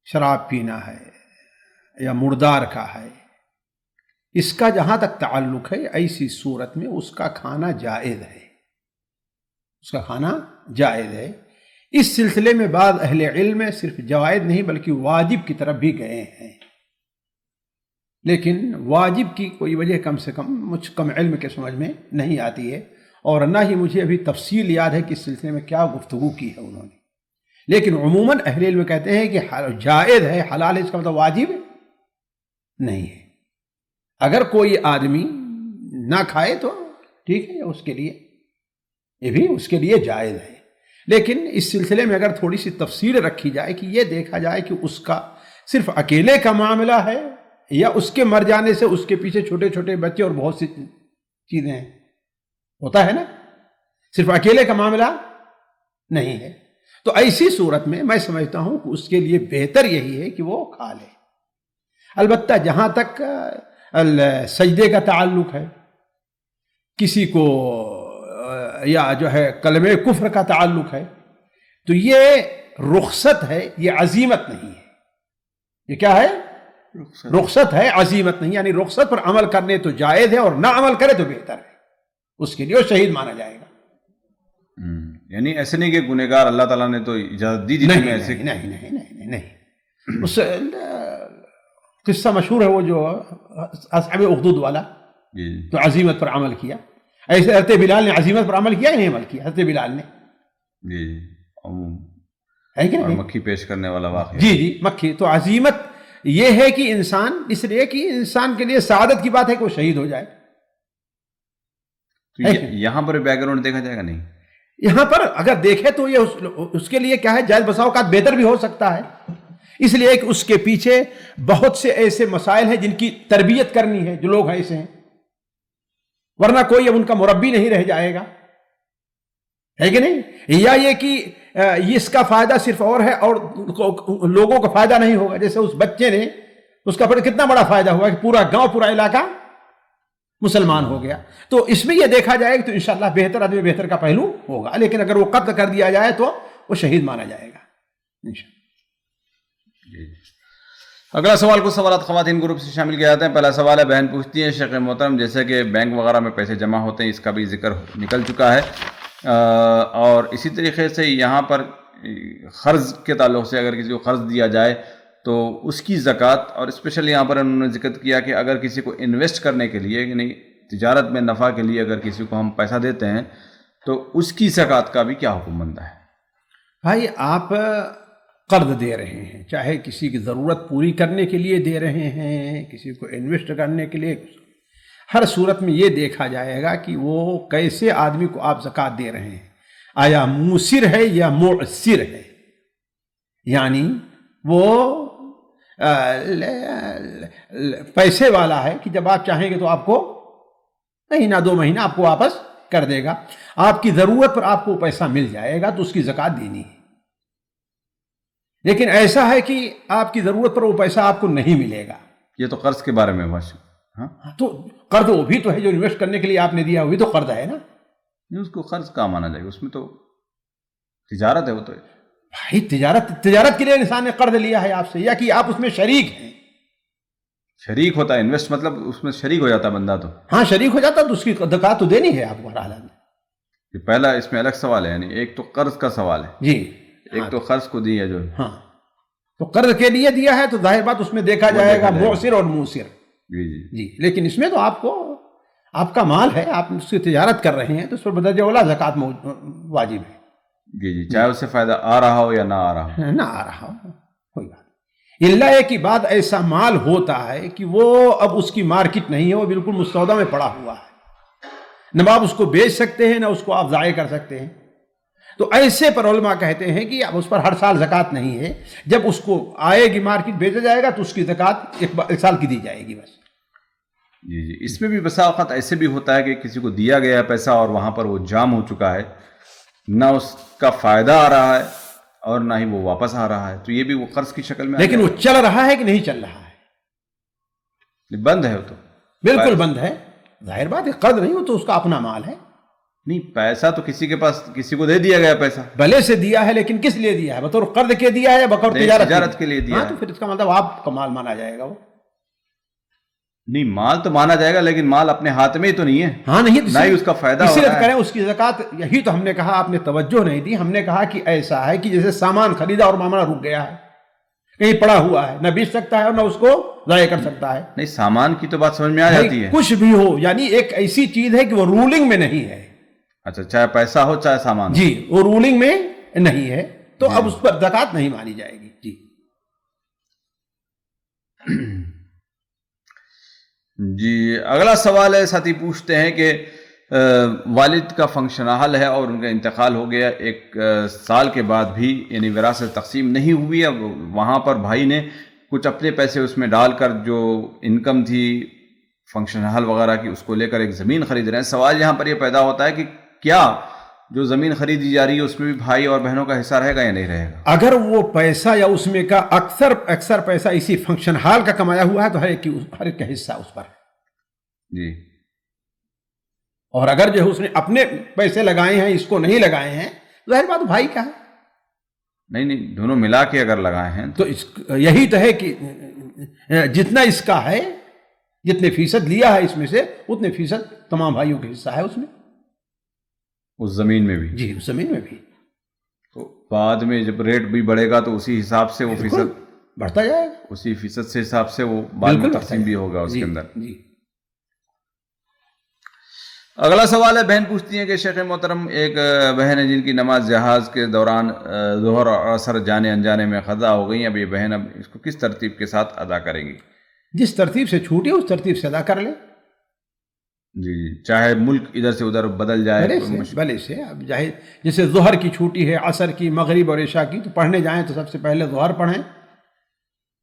شراب پینا ہے یا مردار کا ہے، اس کا جہاں تک تعلق ہے ایسی صورت میں اس کا کھانا جائز ہے، اس کا کھانا جائز ہے. اس سلسلے میں بعض اہل علم صرف جائز نہیں بلکہ واجب کی طرف بھی گئے ہیں، لیکن واجب کی کوئی وجہ کم سے کم مجھ کم علم کے سمجھ میں نہیں آتی ہے، اور نہ ہی مجھے ابھی تفصیل یاد ہے کہ اس سلسلے میں کیا گفتگو کی ہے انہوں نے. لیکن عموماً اہل علم کہتے ہیں کہ جائز ہے، حلال ہے، اس کا مطلب واجب نہیں ہے. اگر کوئی آدمی نہ کھائے تو ٹھیک ہے، اس کے لیے یہ بھی اس کے لیے جائز ہے. لیکن اس سلسلے میں اگر تھوڑی سی تفصیل رکھی جائے کہ یہ دیکھا جائے کہ اس کا صرف اکیلے کا معاملہ ہے یا اس کے مر جانے سے اس کے پیچھے چھوٹے چھوٹے بچے اور بہت سی چیزیں ہیں، ہوتا ہے نا، صرف اکیلے کا معاملہ نہیں ہے. تو ایسی صورت میں میں سمجھتا ہوں کہ اس کے لیے بہتر یہی ہے کہ وہ کھا لے. البتہ جہاں تک سجدے کا تعلق ہے، کسی کو یا جو ہے کلمہ کفر کا تعلق ہے، تو یہ رخصت ہے، یہ عزیمت نہیں ہے. یہ کیا ہے؟ رخصت ہے، عزیمت نہیں. یعنی رخصت پر عمل کرنے تو جائز ہے، اور نہ عمل کرے تو بہتر ہے، اس کے لیے وہ شہید مانا جائے گا. یعنی ایسے نہیں کہ گنہگار اللہ تعالیٰ نے تو اجازت دی نہیں ایسے نہیں. اس قصہ مشہور ہے وہ جو اصحاب اخدود والا، تو عزیمت پر عمل کیا. ایسے حضرت بلال نے عزیمت پر عمل کیا یا نہیں عمل کیا؟ حضرت بلال نے ہے کہ نہیں؟ مکھی پیش کرنے والا واقعہ. جی مکھی. تو عزیمت یہ ہے کہ انسان، اس لیے کہ انسان کے لیے سعادت کی بات ہے کہ وہ شہید ہو جائے. تو یہاں پر بیک گراؤنڈ دیکھا جائے گا نہیں؟ یہاں پر اگر دیکھے تو یہ اس کے لیے کیا ہے، جائز بسا اوقات بہتر بھی ہو سکتا ہے، اس لیے کہ اس کے پیچھے بہت سے ایسے مسائل ہیں جن کی تربیت کرنی ہے، جو لوگ ایسے ہیں، ورنہ کوئی اب ان کا مربی نہیں رہ جائے گا، ہے کہ نہیں؟ یا یہ کہ اس کا فائدہ صرف اور ہے اور لوگوں کا فائدہ نہیں ہوگا. جیسے اس بچے نے، اس کا کتنا بڑا فائدہ ہوا کہ پورا گاؤں، پورا علاقہ مسلمان ہو گیا. تو اس میں یہ دیکھا جائے کہ تو انشاءاللہ بہتر آدمی بہتر کا پہلو ہوگا. لیکن اگر وہ قتل کر دیا جائے تو وہ شہید مانا جائے گا انشاءاللہ. اگلا سوال، کچھ سوالات خواتین گروپ سے شامل کیے جاتے ہیں. پہلا سوال ہے، بہن پوچھتی ہیں شیخ محترم، جیسے کہ بینک وغیرہ میں پیسے جمع ہوتے ہیں، اس کا بھی ذکر نکل چکا ہے، اور اسی طریقے سے یہاں پر قرض کے تعلق سے اگر کسی کو قرض دیا جائے تو اس کی زکوٰۃ، اور اسپیشل یہاں پر انہوں نے ذکر کیا کہ اگر کسی کو انویسٹ کرنے کے لیے، یعنی تجارت میں نفع کے لیے اگر کسی کو ہم پیسہ دیتے ہیں تو اس کی زکوٰۃ کا بھی کیا حکم بنتا ہے؟ بھائی آپ قرض دے رہے ہیں، چاہے کسی کی ضرورت پوری کرنے کے لیے دے رہے ہیں، کسی کو انویسٹ کرنے کے لیے، ہر صورت میں یہ دیکھا جائے گا کہ وہ کیسے آدمی کو آپ زکوٰۃ دے رہے ہیں. آیا موسر ہے یا معسر ہے؟ یعنی وہ پیسے والا ہے کہ جب آپ چاہیں گے تو آپ کو مہینہ 2 مہینہ آپ کو واپس کر دے گا. آپ کی ضرورت پر آپ کو پیسہ مل جائے گا تو اس کی زکوٰۃ دینی ہے. لیکن ایسا ہے کہ آپ کی ضرورت پر وہ پیسہ آپ کو نہیں ملے گا. یہ تو قرض کے بارے میں ہوا. ہاں تو قرض وہ بھی تو ہے جو انویسٹ کرنے کے لیے آپ نے دیا، وہ بھی تو قرض ہے نا. اس کو قرض کہاں مانا جائے گا؟ اس میں تو تجارت ہے. وہ تو بھائی تجارت کے لیے انسان نے قرض لیا ہے آپ سے، یا کہ آپ اس میں شریک ہیں. شریک ہوتا ہے انویسٹ، مطلب اس میں شریک ہو جاتا بندہ. تو ہاں شریک ہو جاتا تو اس کی زکوٰۃ تو دینی ہے آپ کو ہر حالت میں. یہ پہلا اس میں الگ سوال ہے، یعنی ایک تو قرض کا سوال ہے جی، ایک تو قرض کو دیا جو ہے. ہاں تو قرض کے لیے دیا ہے تو ظاہر بات اس میں دیکھا جائے گا معسر اور موسر. جی لیکن اس میں تو آپ کو، آپ کا مال ہے، آپ اس کی تجارت کر رہے ہیں تو اس پر بدرجہ اولا زکوٰۃ واجب ہے. جی چاہے اس سے فائدہ آ رہا ہو یا نہ آ رہا ہو. نہ آ رہا ہو کوئی بات. اللہ ہے کہ بعد ایسا مال ہوتا ہے کہ وہ اب اس کی مارکیٹ نہیں ہے، وہ بالکل مستودع میں پڑا ہوا ہے، نہ آپ اس کو بیچ سکتے ہیں نہ اس کو آپ ضائع کر سکتے ہیں. تو ایسے پر علماء کہتے ہیں کہ اب اس پر ہر سال زکوٰۃ نہیں ہے، جب اس کو آئے گی مارکیٹ بیچا جائے گا تو اس کی زکوٰۃ ایک سال کی دی جائے گی بس۔ جی جی، اس میں بھی بسا اوقات ایسے بھی ہوتا ہے کہ کسی کو دیا گیا ہے پیسہ اور وہاں پر وہ جام ہو چکا ہے، نہ اس کا فائدہ آ رہا ہے اور نہ ہی وہ واپس آ رہا ہے، تو یہ بھی وہ قرض کی شکل میں لیکن وہ چل رہا ہے کہ نہیں چل رہا ہے؟ بند ہے وہ تو بالکل بند ہے، ظاہر بات ہے، قرض نہیں، وہ تو اس کا اپنا مال ہے، نہیں، پیسہ تو کسی کے پاس کسی کو دے دیا گیا پیسہ، بھلے سے دیا ہے لیکن کس لیے دیا ہے؟ بطور قرض کے دیا ہے یا بطور تجارت کے لیے دیا ہاں، ہے۔ تو پھر اس کا مطلب آپ کا مال مانا جائے گا وہ۔ نہیں، مال تو مانا جائے گا لیکن مال اپنے ہاتھ میں ہی تو نہیں ہے، ہاں نہیں، نہ ہی اس کا فائدہ اسی ہو لیے رہا ہے۔ کریں اس کی زکوٰۃ، یہی تو ہم نے کہا، آپ نے توجہ نہیں دی، ہم نے کہا کہ ایسا ہے کہ جیسے سامان خریدا اور معاملہ رک گیا ہے، کہیں پڑا ہوا ہے، نہ بیچ سکتا ہے اور نہ اس کو ضائع کر سکتا ہے۔ نہیں، سامان کی تو بات سمجھ میں آ جاتی ہے، کچھ بھی ہو، یعنی ایک ایسی چیز ہے کہ وہ رولنگ میں نہیں ہے، اچھا، چاہے پیسہ ہو چاہے سامان ہو۔ جی وہ رولنگ میں نہیں ہے تو اب اس پر زکوٰۃ نہیں مانی جائے گی۔ جی جی، اگلا سوال ہے، ساتھی پوچھتے ہیں کہ والد کا فنکشن حال ہے اور ان کا انتقال ہو گیا، 1 سال کے بعد بھی یعنی وراثت تقسیم نہیں ہوئی، اب وہاں پر بھائی نے کچھ اپنے پیسے اس میں ڈال کر جو انکم تھی فنکشن حال وغیرہ کی اس کو لے کر ایک زمین خرید رہے ہیں۔ سوال یہاں پر یہ پیدا ہوتا ہے کہ کیا جو زمین خریدی جا رہی ہے اس میں بھی بھائی اور بہنوں کا حصہ رہے گا یا نہیں رہے گا؟ اگر وہ پیسہ یا اس میں کا اکثر پیسہ اسی فنکشن ہال کا کمایا ہوا ہے تو ہر ایک کا حصہ اس پر ہے جی، اور اگر جو ہے اس نے اپنے پیسے لگائے ہیں اس کو نہیں لگائے ہیں، ظاہر بات بھائی کا ہے۔ نہیں، دونوں ملا کے اگر لگائے ہیں تو یہی تو ہے کہ جتنا اس کا ہے، جتنے فیصد لیا ہے اس میں سے اتنے فیصد تمام بھائیوں کا حصہ ہے اس میں، اس زمین میں بھی۔ جی اس زمین میں بھی تو بعد میں جب ریٹ بھی بڑھے گا تو اسی حساب سے وہ فیصد بڑھتا جائے گا، اسی فیصد سے حساب سے وہ بعد میں تقسیم بھی ہوگا اس کے اندر۔ جی اگلا سوال ہے، بہن پوچھتی ہیں کہ شیخ محترم، ایک بہن ہے جن کی نماز جہاز کے دوران ظہر اور عصر جانے انجانے میں قضا ہو گئی، اب یہ بہن اب اس کو کس ترتیب کے ساتھ ادا کریں گی؟ جس ترتیب سے چھوٹی ہے اس ترتیب سے ادا کر لے، جی، چاہے ملک ادھر سے ادھر بدل جائے، بھلے سے اب چاہے جیسے ظہر کی چھوٹی ہے، عصر کی، مغرب اور عشاء کی، تو پڑھنے جائیں تو سب سے پہلے ظہر پڑھیں،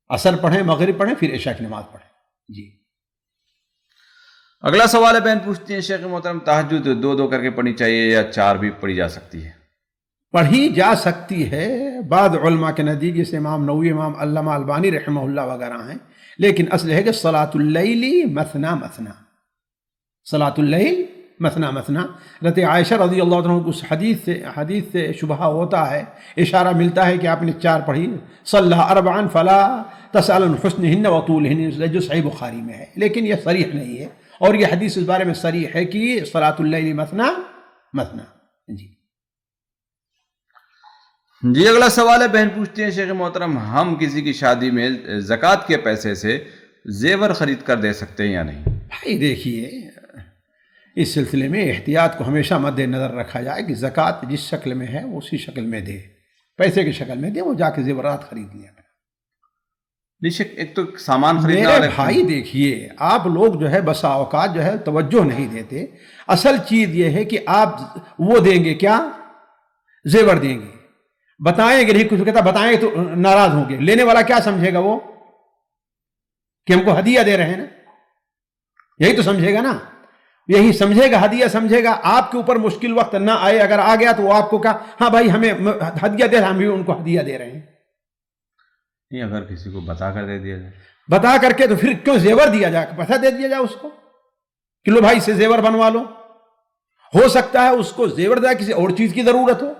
عصر پڑھیں، مغرب پڑھیں، پھر عشاء کی نماز پڑھیں۔ جی اگلا سوال ہے، بہن پوچھتی ہیں شیخ محترم، تہجد 2 کر کے پڑھنی چاہیے یا 4 بھی پڑھی جا سکتی ہے؟ پڑھی جا سکتی ہے، بعض علماء کے نزدیک جیسے امام نووی، امام علامہ البانی رحمہ اللہ وغیرہ ہیں، لیکن اصل ہے کہ صلاۃ اللیل مثنا مثنا، صلاۃ اللیل مثنا مثنا۔ حضرت عائشہ رضی اللہ عنہ کو اس حدیث سے شبہ ہوتا ہے، اشارہ ملتا ہے کہ آپ نے 4 پڑھی، صلی اربعا فلا تسأل عن حسنہن وطولہن، جو صحیح بخاری میں ہے، لیکن یہ صریح نہیں ہے، اور یہ حدیث اس بارے میں صریح ہے کہ صلاۃ اللیل مثنا مثنا۔ جی، اگلا سوال ہے، بہن پوچھتی ہیں شیخ محترم، ہم کسی کی شادی میں زکوٰۃ کے پیسے سے زیور خرید کر دے سکتے ہیں یا نہیں؟ بھائی دیکھیے، اس سلسلے میں احتیاط کو ہمیشہ مد نظر رکھا جائے کہ زکوٰۃ جس شکل میں ہے وہ اسی شکل میں دے، پیسے کی شکل میں دے، وہ جا کے زیورات خرید لیا۔ ایک تو سامان خریدنا، میرے بھائی دیکھیے، آپ لوگ جو ہے بسا اوقات جو ہے توجہ نہیں دیتے، اصل چیز یہ ہے کہ آپ وہ دیں گے کیا؟ زیور دیں گے، بتائیں گے نہیں، کچھ کہتا بتائیں گے تو ناراض ہوں گے، لینے والا کیا سمجھے گا؟ وہ کہ ہم کو ہدیہ دے رہے ہیں نا، یہی تو سمجھے گا نا، یہی سمجھے گا، ہدیہ سمجھے گا۔ آپ کے اوپر مشکل وقت نہ آئے، اگر آ گیا تو وہ آپ کو کہا ہاں بھائی ہمیں ہدیہ دے، ہم بھی ان کو ہدیہ دے رہے ہیں۔ نہیں، اگر کسی کو بتا کر دے دیا جائے، بتا کر کے تو پھر کیوں زیور دیا جائے؟ پیسہ دے دیا جائے اس کو کہ لو بھائی سے زیور بنوا لو، ہو سکتا ہے اس کو زیور دیا کسی اور چیز کی ضرورت ہو۔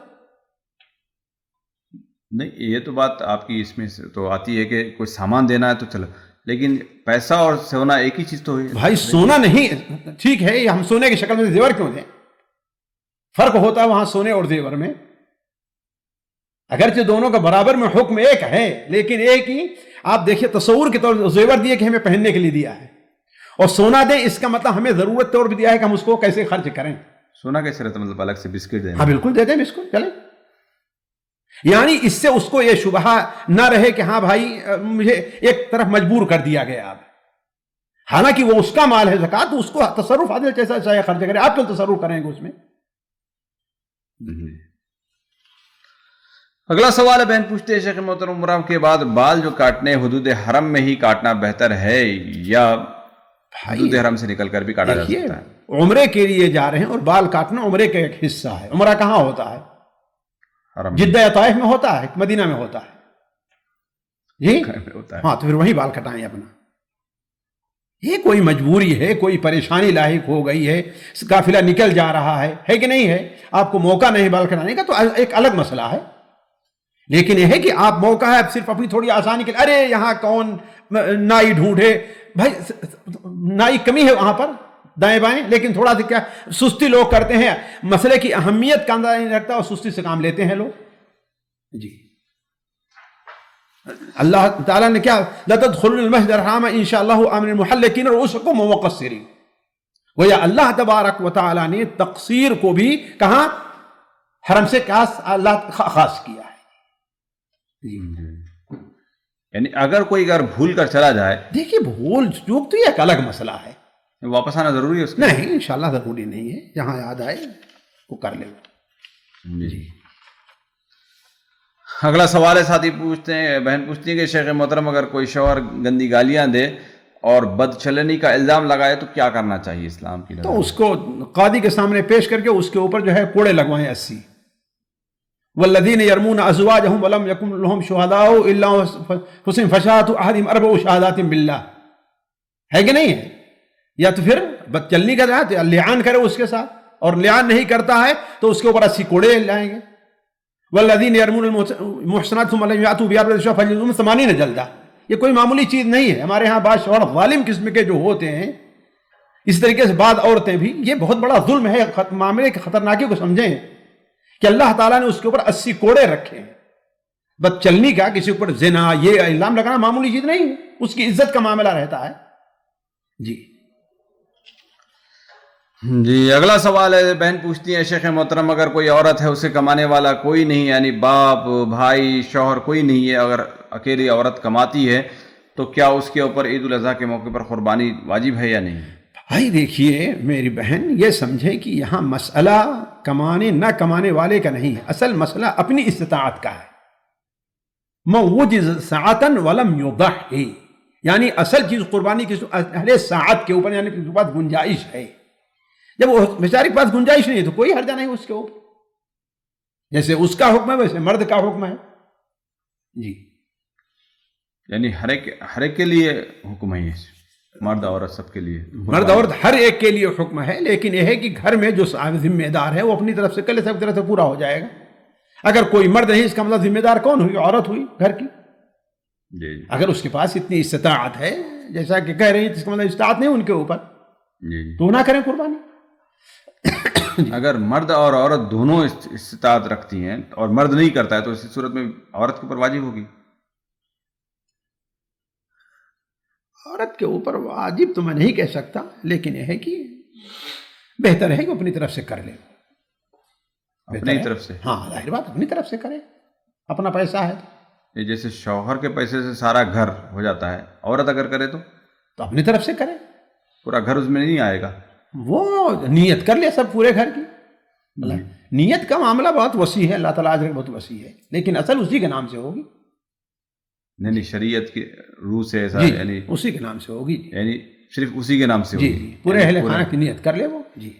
نہیں، یہ تو بات آپ کی اس میں تو آتی ہے کہ کوئی سامان دینا ہے تو چلو، لیکن پیسہ اور سونا ایک ہی چیز تو ہے بھائی سونا نہیں، ٹھیک ہے، ہم سونے کی شکل میں زیور کیوں دیں؟ فرق ہوتا ہے وہاں سونے اور زیور میں، اگرچہ دونوں کا برابر میں حکم ایک ہے، لیکن ایک ہی آپ دیکھیں تصور کے طور پر زیور دیے کہ ہمیں پہننے کے لیے دیا ہے، اور سونا دیں اس کا مطلب ہمیں ضرورت طور پہ دیا ہے کہ ہم اس کو کیسے خرچ کریں۔ سونا کیسے رہتا مطلب الگ سے بسکٹ دینا؟ ہاں بالکل دے دیں بسکٹ، چلیں، یعنی اس سے اس کو یہ شبہ نہ رہے کہ ہاں بھائی مجھے ایک طرف مجبور کر دیا گیا اب، حالانکہ وہ اس کا مال ہے زکوٰۃ، تو اس کو تصرف عادل جیسا چاہے خرچ کرے، آپ کیوں تصرف کریں گے اس میں؟ اگلا سوال ہے، بہن پوچھتے ہیں شیخ محترم عمرہ کے بعد بال جو کاٹنے حدود حرم میں ہی کاٹنا بہتر ہے یا حدود حرم سے نکل کر بھی کاٹا جا دیکھیے سکتا ہے؟ عمرے کے لیے جا رہے ہیں اور بال کاٹنا عمرے کا ایک حصہ ہے. عمرہ کہاں ہوتا ہے؟ حرم جدہ یا طائف میں ہوتا ہے، مدینہ میں ہوتا ہے. جی میں ہوتا ہے. ہاں، تو پھر وہیں بال کٹائیں اپنا. یہ کوئی مجبوری ہے، کوئی پریشانی لاحق ہو گئی ہے، قافلہ نکل جا رہا ہے کہ نہیں ہے، آپ کو موقع نہیں بال کٹانے کا تو ایک الگ مسئلہ ہے. لیکن یہ ہے کہ آپ موقع ہے صرف اپنی تھوڑی آسانی کے لیے، ارے یہاں کون نائی ڈھونڈے، بھائی نائی کمی ہے وہاں پر دائیں بائیں، لیکن تھوڑا سا کیا سستی لوگ کرتے ہیں، مسئلے کی اہمیت کا اندازہ نہیں رکھتا اور سستی سے کام لیتے ہیں لوگ. جی اللہ تعالیٰ نے کیا لَتَدْخُلُونَ الْمَسْجِدَ الْحَرَامَ إِنْ شَاءَ اللَّهُ آمِنِينَ مُحَلِّقِينَ رُؤُوسَكُمْ وَمُقَصِّرِينَ. گویا اللہ تبارک و تعالیٰ نے تقصیر کو بھی کہاں حرم سے اللہ خاص کیا ہے. یعنی اگر کوئی اگر بھول کر چلا جائے، دیکھیے بھول چوک تو یہ ایک الگ مسئلہ ہے، واپس آنا ضروری ہے اس کا؟ نہیں انشاءاللہ ضروری نہیں ہے، جہاں یاد آئے وہ کر لے. جی. اگلا سوال ہے، ساتھی پوچھتے ہیں، بہن پوچھتی ہے کہ شیخ محترم اگر کوئی شوہر گندی گالیاں دے اور بد چلنی کا الزام لگائے تو کیا کرنا چاہیے اسلام کی نظر تو اس کو قاضی کے سامنے پیش کر کے اس کے اوپر جو ہے کوڑے لگوائیں 80. والذین یرمون ازواجہم ولم یکن لہم شہداء الا انفسہم فشہادۃ احدہم 4 شہادات باللہ، ہے کہ نہیں ہے؟ یا تو پھر بد چلنی کا جائے تو لعان کرے اس کے ساتھ، اور لعان نہیں کرتا ہے تو اس کے اوپر 80 کوڑے لائیں گے. والذین یرمون المحصنات ثم لم یأتوا بأربعۃ شہداء فجلدوہم 80 جلدہ. یہ کوئی معمولی چیز نہیں ہے. ہمارے ہاں بعض شوہر ظالم قسم کے جو ہوتے ہیں، اس طریقے سے بعض عورتیں بھی، یہ بہت بڑا ظلم ہے. معاملے کی خطرناکی کو سمجھیں کہ اللہ تعالیٰ نے اس کے اوپر 80 کوڑے رکھے ہیں. بد چلنی کا، کسی اوپر زنا، یہ الزام لگانا معمولی چیز نہیں ہے، اس کی عزت کا معاملہ رہتا ہے. جی جی. اگلا سوال ہے، بہن پوچھتی ہیں شیخ محترم اگر کوئی عورت ہے، اسے کمانے والا کوئی نہیں، یعنی باپ بھائی شوہر کوئی نہیں ہے، اگر اکیلی عورت کماتی ہے تو کیا اس کے اوپر عید الاضحیٰ کے موقع پر قربانی واجب ہے یا نہیں؟ بھائی دیکھیے میری بہن، یہ سمجھے کہ یہاں مسئلہ کمانے نہ کمانے والے کا نہیں ہے، اصل مسئلہ اپنی استطاعت کا ہے. مَنْ وُجِزَ سَاعَةً وَلَمْ يُضَحِّ، یعنی اصل چیز قربانی کی اہل ساعت کے اوپر، یعنی اس کے پاس گنجائش ہے. جب وہ بیچارے کے پاس گنجائش نہیں ہے تو کوئی حرجہ نہیں اس کے اوپر. جیسے اس کا حکم ہے ویسے مرد کا حکم ہے. جی یعنی ہر ایک کے لیے حکم ہے، یہ مرد عورت سب کے لیے، مرد عورت ہر ایک کے لیے حکم ہے. لیکن یہ ہے کہ گھر میں جو ذمہ دار ہے وہ اپنی طرف سے کل سب طرح سے پورا ہو جائے گا. اگر کوئی مرد نہیں، اس کا مطلب ذمہ دار کون ہوئی؟ عورت ہوئی گھر کی. جی. اگر اس کے پاس اتنی استطاعت ہے، جیسا کہ کہہ رہی ہیں، اس کا مطلب استطاعت نہیں ان کے اوپر، جی. تو نہ کریں قربانی. اگر مرد اور عورت دونوں استطاعت رکھتی ہیں اور مرد نہیں کرتا ہے تو اسی صورت میں عورت کے اوپر واجب ہوگی؟ عورت کے اوپر واجب تو میں نہیں کہہ سکتا، لیکن یہ ہے کہ بہتر ہے کہ اپنی طرف سے کر لے. اپنی طرف سے؟ ہاں ظاہر بات، اپنی طرف سے کرے، اپنا پیسہ ہے تو. یہ جیسے شوہر کے پیسے سے سارا گھر ہو جاتا ہے، عورت اگر کرے تو اپنی طرف سے کرے. پورا گھر اس میں نہیں آئے گا. وہ نیت کر لے سب پورے گھر کی. نیت کا معاملہ بہت وسیع ہے، اللہ تعالیٰ اجر بہت وسیع ہے، لیکن اصل اسی کے نام سے ہوگی. نہیں، شریعت کی روح سے ایسا، جی یعنی اسی کے نام سے ہوگی. یعنی صرف اسی کے نام سے جی ہوگی. جی پورے اہل خانہ کی نیت کر لے وہ. جی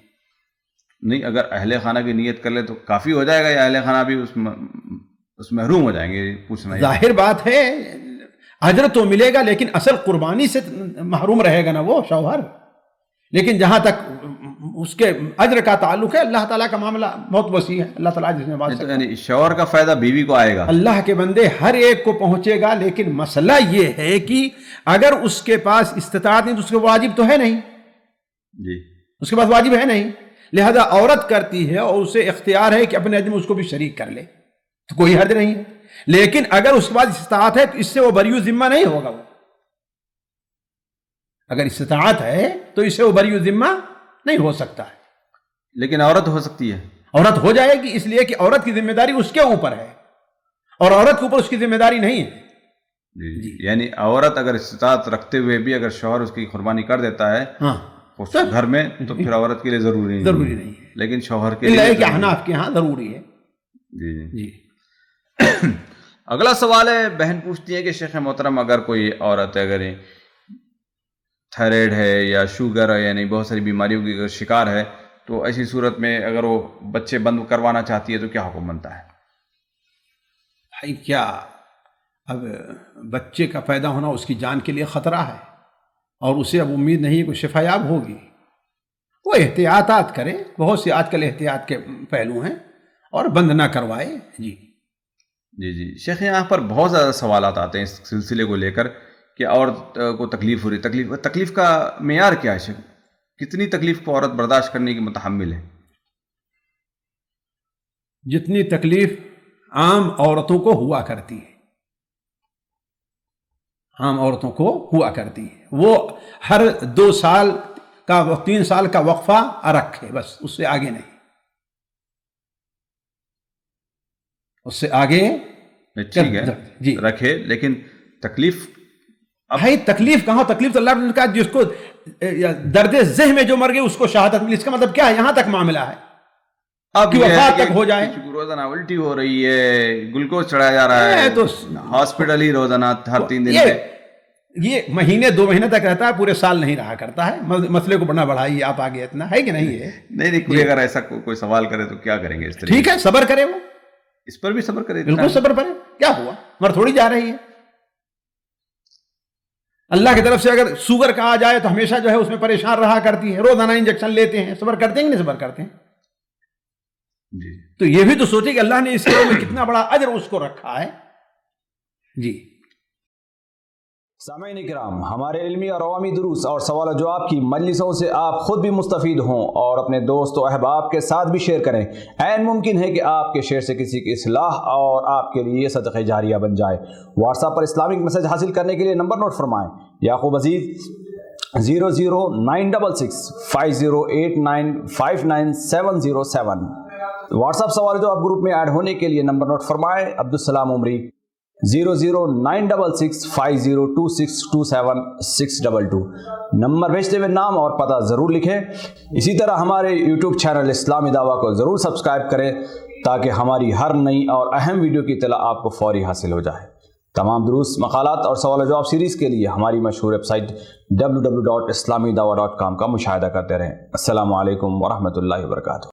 نہیں، اگر اہل خانہ کی نیت کر لے تو کافی ہو جائے گا، یا اہل خانہ بھی اس محروم ہو جائیں گے؟ پوچھنا ظاہر بات ہے اجر تو ملے گا، لیکن اصل قربانی سے محروم رہے گا نا وہ شوہر. لیکن جہاں تک اس کے اجر کا تعلق ہے، اللہ تعالیٰ کا معاملہ بہت وسیع ہے. اللہ تعالیٰ جس میں بات تو یعنی شوہر کا فائدہ بیوی کو آئے گا. اللہ کے بندے ہر ایک کو پہنچے گا، لیکن مسئلہ یہ ہے کہ اگر اس کے پاس استطاعت نہیں تو اس کے واجب تو ہے نہیں. جی. اس کے پاس واجب ہے نہیں، لہذا عورت کرتی ہے اور اسے اختیار ہے کہ اپنے اجر میں اس کو بھی شریک کر لے، تو کوئی حرج نہیں ہے. لیکن اگر اس کے پاس استطاعت ہے تو اس سے وہ بریء ذمہ نہیں ہوگا. وہ اگر استطاعت ہے تو اس سے وہ بریء ذمہ نہیں ہو سکتا ہے. لیکن عورت ہو سکتی ہے. عورت ہو جائے گی، اس لیے کہ عورت کی ذمہ داری اس کے اوپر ہے اور عورت کے اوپر اس کی ذمہ داری نہیں ہے. جی. یعنی عورت اگر استطاعت رکھتے ہوئے بھی اگر شوہر اس کی قربانی کر دیتا ہے ہاں گھر میں تو پھر عورت کے لیے ضروری نہیں ہے، لیکن شوہر کے لیے لیے کہ احناف کے ہاں ضروری ہے. جی. جی اگلا سوال ہے، بہن پوچھتی ہے کہ شیخ محترم اگر کوئی عورت اگر تھائرائڈ ہے یا شوگر ہے، یعنی بہت ساری بیماریوں کی اگر شکار ہے، تو ایسی صورت میں اگر وہ بچے بند کروانا چاہتی ہے تو کیا حکم بنتا ہے؟ بھائی کیا اب بچے کا پیدا ہونا اس کی جان کے لیے خطرہ ہے اور اسے اب امید نہیں کہ شفا یاب ہوگی، وہ احتیاطات کرے، بہت سے آج کل احتیاط کے پہلو ہیں، اور بند نہ کروائے۔ جی شیخ، یہاں پر بہت زیادہ سوالات آتے ہیں اس سلسلے کو لے کر کہ عورت کو تکلیف ہو رہی، تکلیف کا معیار کیا ہے شیخ؟ کتنی تکلیف کو عورت برداشت کرنے کی متحمل ہے؟ جتنی تکلیف عام عورتوں کو ہوا کرتی ہے، عام عورتوں کو ہوا کرتی ہے، وہ ہر 2 سال کا 3 سال کا وقفہ رکھے، بس اس سے آگے نہیں، اس سے آگے ٹھیک ہے جی رکھے، لیکن تکلیف بھائی تکلیف کہاں؟ تکلیف تو اللہ نے کہا جس کو درد ذہ میں جو مر گئے اس کو شہادت ملی، اس کا مطلب کیا ہے؟ یہاں تک معاملہ ہے، اب کہ وفات تک ہو جائے۔ روزانہ الٹی ہو رہی ہے، گلوکوز چڑھایا جا رہا ہے، تو ہاسپٹل ہی روزانہ ہر 3 دن میں، یہ مہینے 2 مہینے تک رہتا ہے، پورے سال نہیں رہا کرتا ہے۔ مسئلے کو بڑھنا بڑھائیے آپ آگے، اتنا ہے کہ نہیں ہے؟ نہیں کوئی اگر ایسا کوئی سوال کرے تو کیا کریں گے اس طرح؟ ٹھیک ہے، صبر کرے، وہ اس پر بھی صبر کرے، بالکل صبر کرے، کیا ہوا؟ مر تھوڑی جا رہی ہے۔ اللہ کی طرف سے اگر شوگر کہا جائے تو ہمیشہ جو ہے اس میں پریشان رہا کرتی ہے، روزانہ انجیکشن لیتے ہیں، صبر کرتے ہیں کہ نہیں صبر کرتے ہیں؟ جی تو یہ بھی تو سوچے کہ اللہ نے اس کے میں کتنا بڑا اجر اس کو رکھا ہے۔ جی سامعین کرام، ہمارے علمی اور عوامی دروس اور سوال و جواب کی مجلسوں سے آپ خود بھی مستفید ہوں اور اپنے دوست و احباب کے ساتھ بھی شیئر کریں۔ عین ممکن ہے کہ آپ کے شیئر سے کسی کی اصلاح اور آپ کے لیے صدقہ جاریہ بن جائے۔ واٹس ایپ پر اسلامک میسج حاصل کرنے کے لیے نمبر نوٹ فرمائیں: یعقوب عزیز 00966 5089 59707۔ واٹس ایپ سوال جو آپ گروپ میں ایڈ ہونے کے لیے نمبر نوٹ فرمائیں: عبدالسلام عمری 00966 502627 622۔ نمبر بھیجتے ہوئے نام اور پتہ ضرور لکھیں۔ اسی طرح ہمارے یوٹیوب چینل اسلامی دعویٰ کو ضرور سبسکرائب کریں تاکہ ہماری ہر نئی اور اہم ویڈیو کی اطلاع آپ کو فوری حاصل ہو جائے۔ تمام دروس، مقالات اور سوال و جواب سیریز کے لیے ہماری مشہور ویب سائٹ www.islamidawah.com کا مشاہدہ کرتے رہیں۔ السلام علیکم ورحمۃ اللہ وبرکاتہ۔